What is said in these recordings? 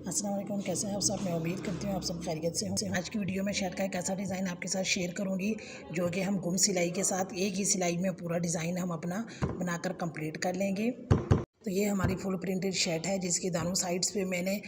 अस्सलाम वालेकुम, कैसे हैं आप सब। मैं उम्मीद करती हूँ आप सब खैरियत से हों। आज की वीडियो में शर्ट का एक ऐसा डिज़ाइन आपके साथ शेयर करूँगी जो कि हम गुम सिलाई के साथ एक ही सिलाई में पूरा डिज़ाइन हम अपना बनाकर कंप्लीट कर लेंगे। तो ये हमारी फुल प्रिंटेड शर्ट है जिसकी दोनों साइड्स पे मैंने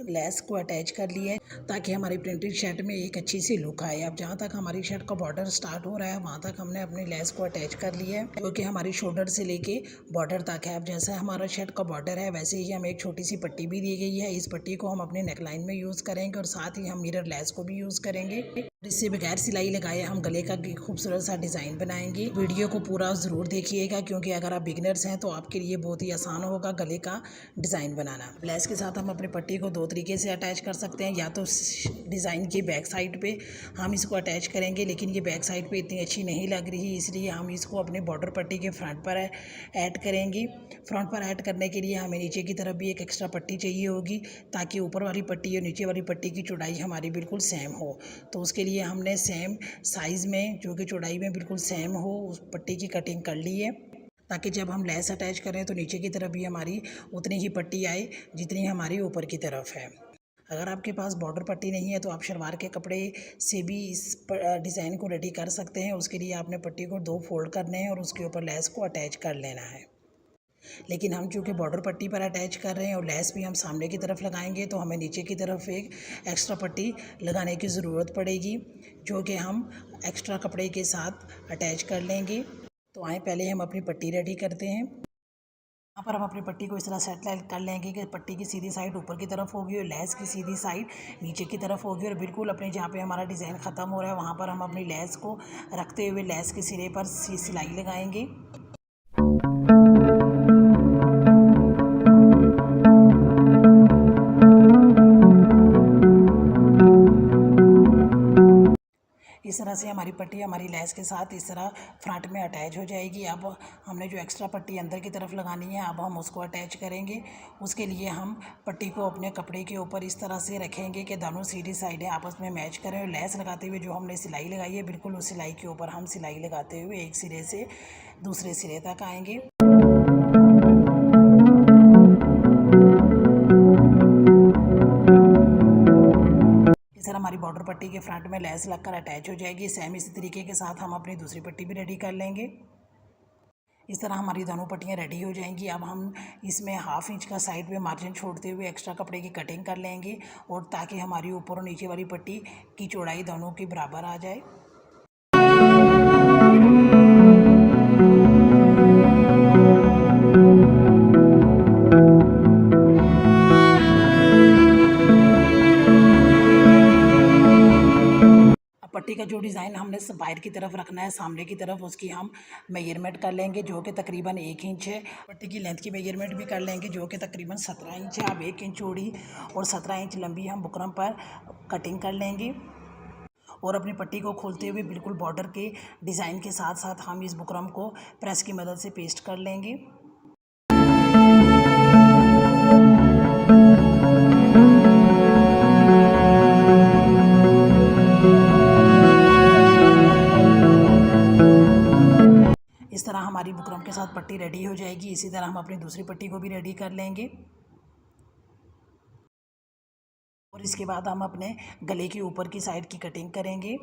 लेस को अटैच कर लिया है ताकि हमारी प्रिंटेड शर्ट में एक अच्छी सी लुक आए। अब जहाँ तक हमारी शर्ट का बॉर्डर स्टार्ट हो रहा है वहाँ तक हमने अपनी लेस को अटैच कर लिया है जो कि हमारी शोल्डर से लेके बॉर्डर तक है। अब जैसा हमारा शर्ट का बॉर्डर है वैसे ही हमें एक छोटी सी पट्टी भी दी गई है। इस पट्टी को हम अपने नेकलाइन में यूज़ करेंगे और साथ ही हम मिरर लेस को भी यूज़ करेंगे। इससे बगैर सिलाई लगाए हम गले का खूबसूरत सा डिज़ाइन बनाएंगे। वीडियो को पूरा ज़रूर देखिएगा क्योंकि अगर आप बिगिनर्स हैं तो आपके लिए बहुत ही आसान होगा गले का डिज़ाइन बनाना। लेस के साथ हम अपनी पट्टी को दो तरीके से अटैच कर सकते हैं। या तो डिज़ाइन की बैक साइड पे हम इसको अटैच करेंगे, लेकिन ये बैक साइड पे इतनी अच्छी नहीं लग रही, इसलिए हम इसको अपने बॉर्डर पट्टी के फ्रंट पर ऐड करेंगे। फ्रंट पर ऐड करने के लिए हमें नीचे की तरफ भी एक एक्स्ट्रा पट्टी चाहिए होगी ताकि ऊपर वाली पट्टी और नीचे वाली पट्टी की चौड़ाई हमारी बिल्कुल सेम हो। तो उसके लिए हमने सेम साइज़ में जो कि चौड़ाई में बिल्कुल सेम हो उस पट्टी की कटिंग कर ली है ताकि जब हम लेस अटैच करें तो नीचे की तरफ भी हमारी उतनी ही पट्टी आए जितनी हमारी ऊपर की तरफ है। अगर आपके पास बॉर्डर पट्टी नहीं है तो आप शलवार के कपड़े से भी इस डिज़ाइन को रेडी कर सकते हैं। उसके लिए आपने पट्टी को दो फोल्ड करने हैं और उसके ऊपर लेस को अटैच कर लेना है। लेकिन हम चूँकि बॉर्डर पट्टी पर अटैच कर रहे हैं और लेस भी हम सामने की तरफ लगाएंगे तो हमें नीचे की तरफ एक एक्स्ट्रा पट्टी लगाने की ज़रूरत पड़ेगी जो कि हम एक्स्ट्रा कपड़े के साथ अटैच कर लेंगे। तो आए पहले हम अपनी पट्टी रेडी करते हैं। यहाँ पर हम अपनी पट्टी को इस तरह सेट कर लेंगे कि पट्टी की सीधी साइड ऊपर की तरफ होगी और लेस की सीधी साइड नीचे की तरफ होगी और बिल्कुल अपने जहाँ पे हमारा डिज़ाइन ख़त्म हो रहा है वहाँ पर हम अपनी लेस को रखते हुए लेस के सिरे पर सिलाई लगाएंगे। इस तरह से हमारी पट्टी हमारी लेस के साथ इस तरह फ्रंट में अटैच हो जाएगी। अब हमने जो एक्स्ट्रा पट्टी अंदर की तरफ लगानी है अब हम उसको अटैच करेंगे। उसके लिए हम पट्टी को अपने कपड़े के ऊपर इस तरह से रखेंगे कि दोनों सीधी साइडें आपस में मैच करें और लेस लगाते हुए जो हमने सिलाई लगाई है बिल्कुल उस सिलाई के ऊपर हम सिलाई लगाते हुए एक सिरे से दूसरे सिरे तक आएंगे। हमारी बॉर्डर पट्टी के फ्रंट में लेस लगकर अटैच हो जाएगी। सेम इसी तरीके के साथ हम अपनी दूसरी पट्टी भी रेडी कर लेंगे। इस तरह हमारी दोनों पट्टियाँ रेडी हो जाएंगी। अब हम इसमें हाफ इंच का साइड में मार्जिन छोड़ते हुए एक्स्ट्रा कपड़े की कटिंग कर लेंगे और ताकि हमारी ऊपर और नीचे वाली पट्टी की चौड़ाई दोनों की बराबर आ जाए। पट्टी का जो डिज़ाइन हमने बाहर की तरफ रखना है सामने की तरफ उसकी हम मेजरमेंट कर लेंगे जो कि तकरीबन 1 इंच है। पट्टी की लेंथ की मेजरमेंट भी कर लेंगे जो कि तकरीबन 17 इंच है। अब 1 इंच चौड़ी और 17 इंच लंबी हम बुकरम पर कटिंग कर लेंगे और अपनी पट्टी को खोलते हुए बिल्कुल बॉर्डर के डिज़ाइन के साथ साथ हम इस बुकरम को प्रेस की मदद से पेस्ट कर लेंगे। इस तरह हमारी बुकरम के साथ पट्टी रेडी हो जाएगी। इसी तरह हम अपनी दूसरी पट्टी को भी रेडी कर लेंगे और इसके बाद हम अपने गले के ऊपर की साइड की कटिंग करेंगे।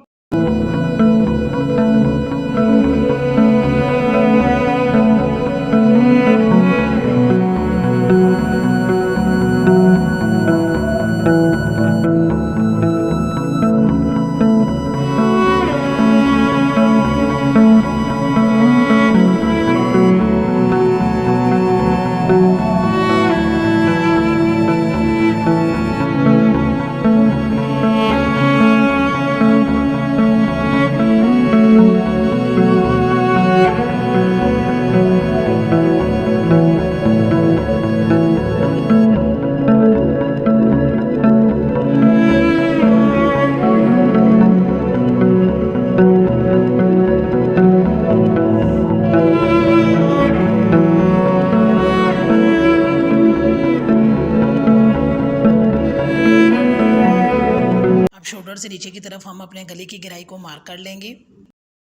शोल्डर से नीचे की तरफ हम अपने गले की गहराई को मार्क कर लेंगे।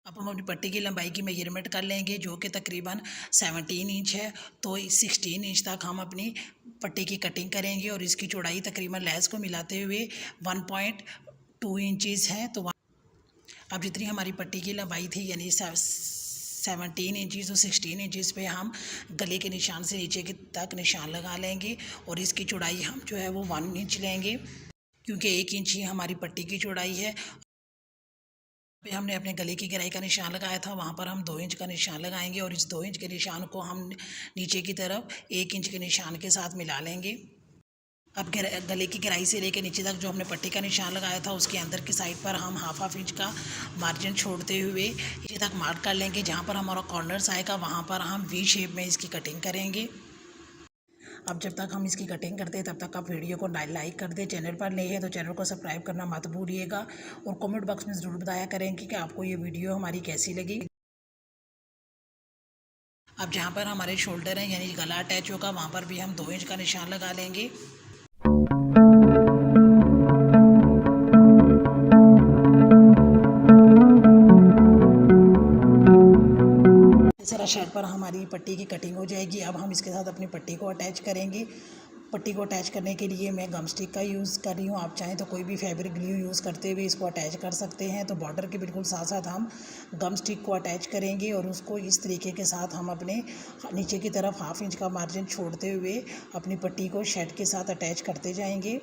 अब हम अपनी पट्टी की लंबाई की मेजरमेंट कर लेंगे जो कि तकरीबन 17 इंच है। तो 16 इंच तक हम अपनी पट्टी की कटिंग करेंगे और इसकी चौड़ाई तकरीबन लेस को मिलाते हुए 1.2 इंचज़ है। तो अब जितनी हमारी पट्टी की लंबाई थी यानी 17 इंचज़ और 16 इंचज़ पे हम गले के निशान से नीचे के तक निशान लगा लेंगे और इसकी चौड़ाई हम जो है वो 1 इंच लेंगे, क्योंकि 1 इंच ही हमारी पट्टी की चौड़ाई है। पे हमने अपने गले की गहराई का निशान लगाया था, वहाँ पर हम 2 इंच का निशान लगाएंगे और इस 2 इंच के निशान को हम नीचे की तरफ 1 इंच के निशान के साथ मिला लेंगे। अब गले की गहराई से लेकर नीचे तक जो हमने पट्टी का निशान लगाया था उसके अंदर की साइड पर हम हाफ इंच का मार्जिन छोड़ते हुए नीचे तक मार्क कर लेंगे। जहाँ पर हमारा कॉर्नर्स आएगा वहाँ पर हम वी शेप में इसकी कटिंग करेंगे। अब जब तक हम इसकी कटिंग करते हैं तब तक आप वीडियो को लाइक कर दें। चैनल पर नए हैं तो चैनल को सब्सक्राइब करना मत भूलिएगा और कमेंट बॉक्स में ज़रूर बताया करें कि आपको ये वीडियो हमारी कैसी लगी। अब जहाँ पर हमारे शोल्डर हैं यानी गला अटैच होगा वहाँ पर भी हम 2 इंच का निशान लगा लेंगे। इस तरह शर्ट पर हमारी पट्टी की कटिंग हो जाएगी। अब हम इसके साथ अपनी पट्टी को अटैच करेंगे। पट्टी को अटैच करने के लिए मैं गम स्टिक का यूज़ कर रही हूँ। आप चाहें तो कोई भी फैब्रिक ग्लू यूज़ करते हुए इसको अटैच कर सकते हैं। तो बॉर्डर के बिल्कुल साथ साथ हम गम स्टिक को अटैच करेंगे और उसको इस तरीके के साथ हम अपने नीचे की तरफ हाफ इंच का मार्जिन छोड़ते हुए अपनी पट्टी को शर्ट के साथ अटैच करते जाएंगे।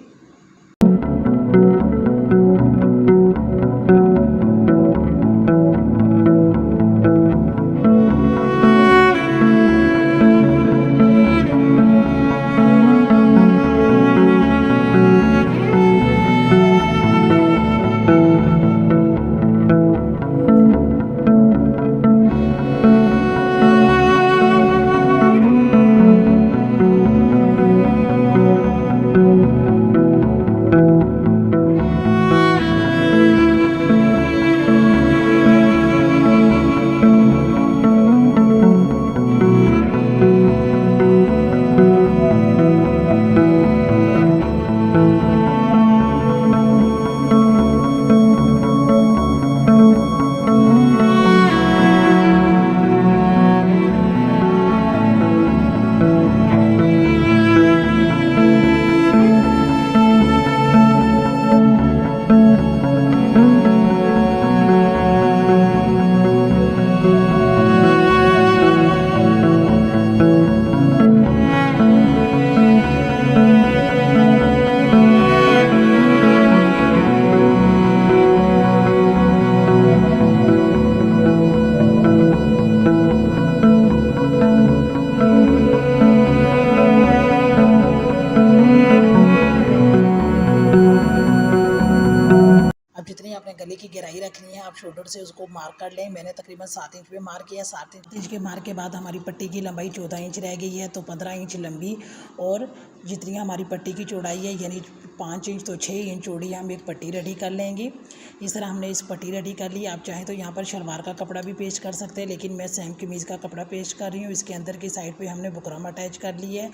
अब जितनी आपने गले की गहराई रखनी है आप शोल्डर से उसको मार्क कर लें। मैंने तकरीबन 7 इंच पे मार्क किया। 7 इंच के मार्क के बाद हमारी पट्टी की लंबाई 14 इंच रह गई है, तो 15 इंच लंबी और जितनी हमारी पट्टी की चौड़ाई है यानी 5 इंच तो 6 इंच चौड़ी हम एक पट्टी रेडी कर लेंगे। इस तरह हमने इस पट्टी रेडी कर ली। आप चाहें तो यहाँ पर शलवार का कपड़ा भी पेस्ट कर सकते हैं, लेकिन मैं सेम कमीज़ का कपड़ा पेस्ट कर रही हूँ। इसके अंदर की साइड पर हमने बुकरम अटैच कर ली है।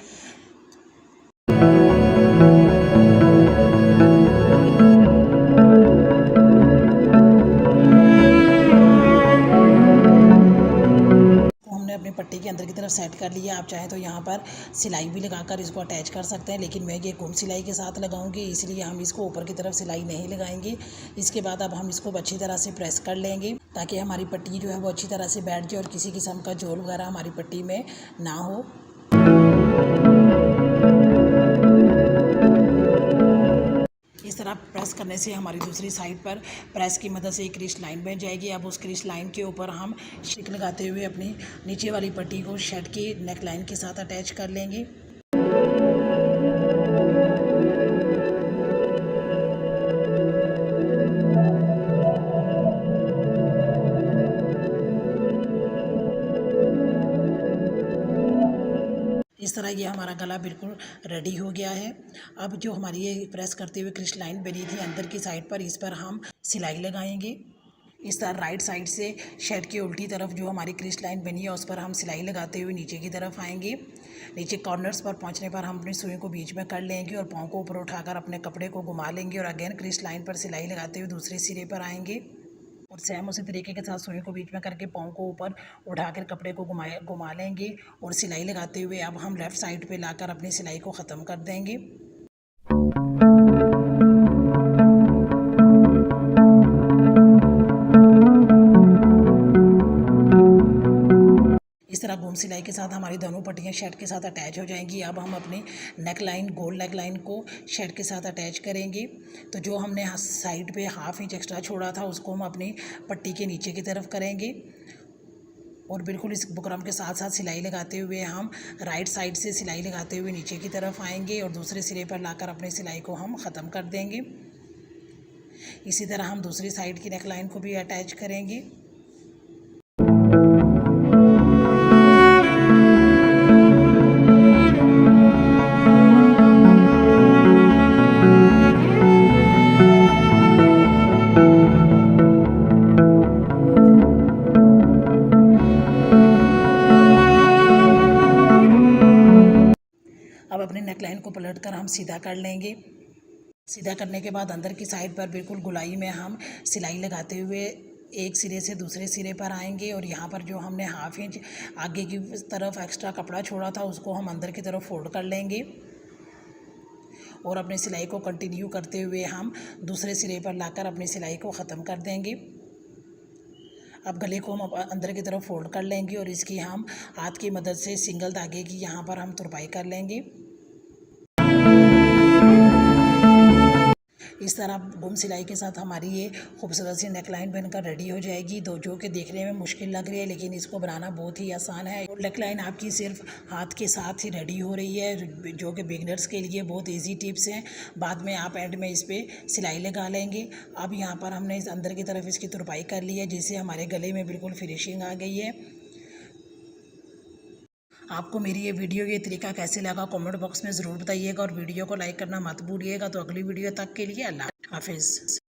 अपनी पट्टी के अंदर की तरफ सेट कर लिया। आप चाहें तो यहाँ पर सिलाई भी लगाकर इसको अटैच कर सकते हैं, लेकिन मैं ये गुम सिलाई के साथ लगाऊंगी इसलिए हम इसको ऊपर की तरफ सिलाई नहीं लगाएंगे। इसके बाद अब हम इसको अच्छी तरह से प्रेस कर लेंगे ताकि हमारी पट्टी जो है वो अच्छी तरह से बैठ जाए और किसी किस्म का जोड़ वगैरह हमारी पट्टी में ना हो। इस तरह प्रेस करने से हमारी दूसरी साइड पर प्रेस की मदद से एक क्रीज लाइन बन जाएगी। अब उस क्रीज लाइन के ऊपर हम स्टिक लगाते हुए अपनी नीचे वाली पट्टी को शर्ट की नेक लाइन के साथ अटैच कर लेंगे। इस तरह ये हमारा गला बिल्कुल रेडी हो गया है। अब जो हमारी ये प्रेस करते हुए क्रिश लाइन बनी थी अंदर की साइड पर, इस पर हम सिलाई लगाएंगे। इस तरह राइट साइड से शर्ट की उल्टी तरफ जो हमारी क्रिश लाइन बनी है उस पर हम सिलाई लगाते हुए नीचे की तरफ आएंगे। नीचे कॉर्नर्स पर पहुंचने पर हम अपनी सुई को बीच में कर लेंगे और पाँव को ऊपर उठाकर अपने कपड़े को घुमा लेंगे और अगेन क्रिश लाइन पर सिलाई लगाते हुए दूसरे सिरे पर आएंगे। और सेम उसी तरीके के साथ सुई को बीच में करके पाँव को ऊपर उठाकर कपड़े को घुमा लेंगे और सिलाई लगाते हुए अब हम लेफ़्ट साइड पे लाकर अपनी सिलाई को ख़त्म कर देंगे। इस तरह घूम सिलाई के साथ हमारी दोनों पट्टियाँ शर्ट के साथ अटैच हो जाएंगी। अब हम अपने नेक लाइन, गोल नेक लाइन को शर्ट के साथ अटैच करेंगे। तो जो हमने साइड पे ½ इंच एक्स्ट्रा छोड़ा था उसको हम अपनी पट्टी के नीचे की तरफ करेंगे और बिल्कुल इस बुकरम के साथ साथ सिलाई लगाते हुए हम राइट साइड से सिलाई लगाते हुए नीचे की तरफ आएंगे और दूसरे सिरे पर लाकर अपनी सिलाई को हम ख़त्म कर देंगे। इसी तरह हम दूसरी साइड की नेक लाइन को भी अटैच करेंगे। अब अपने नेकलाइन को पलट कर हम सीधा कर लेंगे। सीधा करने के बाद अंदर की साइड पर बिल्कुल गोलाई में हम सिलाई लगाते हुए एक सिरे से दूसरे सिरे पर आएंगे और यहाँ पर जो हमने ½ इंच आगे की तरफ एक्स्ट्रा कपड़ा छोड़ा था उसको हम अंदर की तरफ फोल्ड कर लेंगे और अपनी सिलाई को कंटिन्यू करते हुए हम दूसरे सिरे पर लाकर अपनी सिलाई को ख़त्म कर देंगे। अब गले को हम अंदर की तरफ फोल्ड कर लेंगे और इसकी हम हाथ की मदद से सिंगल धागे की यहाँ पर हम तुरपाई कर लेंगे। इस तरह गुम सिलाई के साथ हमारी ये खूबसूरत सी नेकलाइन बनकर रेडी हो जाएगी। जो कि देखने में मुश्किल लग रही है लेकिन इसको बनाना बहुत ही आसान है। नेकलाइन आपकी सिर्फ हाथ के साथ ही रेडी हो रही है, जो कि बिगनर्स के लिए बहुत इजी टिप्स हैं। बाद में आप एंड में इस पर सिलाई लगा लेंगे। अब यहाँ पर हमने इस अंदर की तरफ इसकी तुरपाई कर ली है जिससे हमारे गले में बिल्कुल फिनिशिंग आ गई है। आपको मेरी ये वीडियो ये तरीका कैसे लगा कमेंट बॉक्स में ज़रूर बताइएगा और वीडियो को लाइक करना मत भूलिएगा। तो अगली वीडियो तक के लिए अल्लाह हाफिज़।